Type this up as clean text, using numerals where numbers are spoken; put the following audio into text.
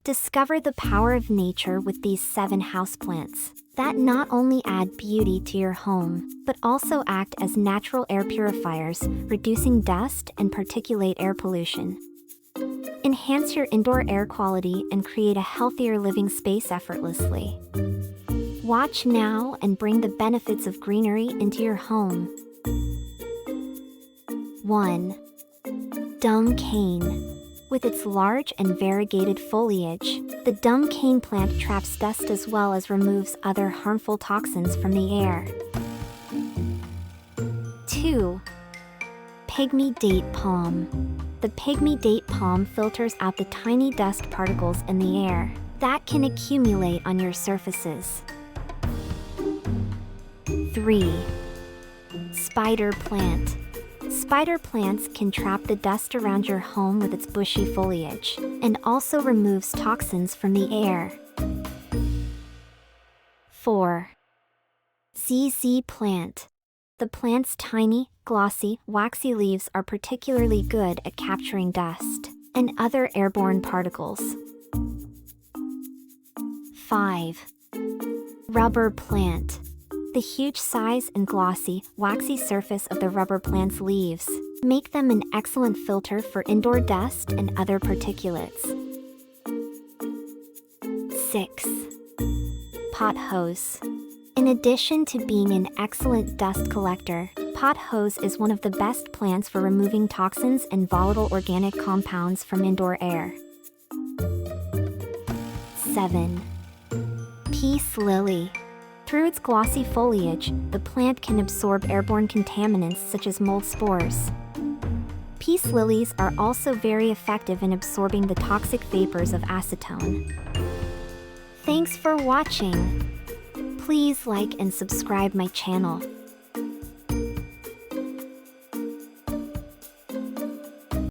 Discover the power of nature with these 7 houseplants that not only add beauty to your home, but also act as natural air purifiers, reducing dust and particulate air pollution. Enhance your indoor air quality and create a healthier living space effortlessly. Watch now and bring the benefits of greenery into your home. 1. Dumb cane. With its large and variegated foliage, the dumb cane plant traps dust as well as removes other harmful toxins from the air. 2. Pygmy date palm. The pygmy date palm filters out the tiny dust particles in the air that can accumulate on your surfaces. 3. Spider plant. Spider plants can trap the dust around your home with its bushy foliage, and also removes toxins from the air. 4. ZZ plant. The plant's tiny, glossy, waxy leaves are particularly good at capturing dust and other airborne particles. 5. Rubber plant. The huge size and glossy, waxy surface of the rubber plant's leaves make them an excellent filter for indoor dust and other particulates. 6. Pot hose. In addition to being an excellent dust collector, pot hose is one of the best plants for removing toxins and volatile organic compounds from indoor air. 7. Peace lily. Through its glossy foliage, the plant can absorb airborne contaminants such as mold spores. Peace lilies are also very effective in absorbing the toxic vapors of acetone. Thanks for watching. Please like and subscribe my channel.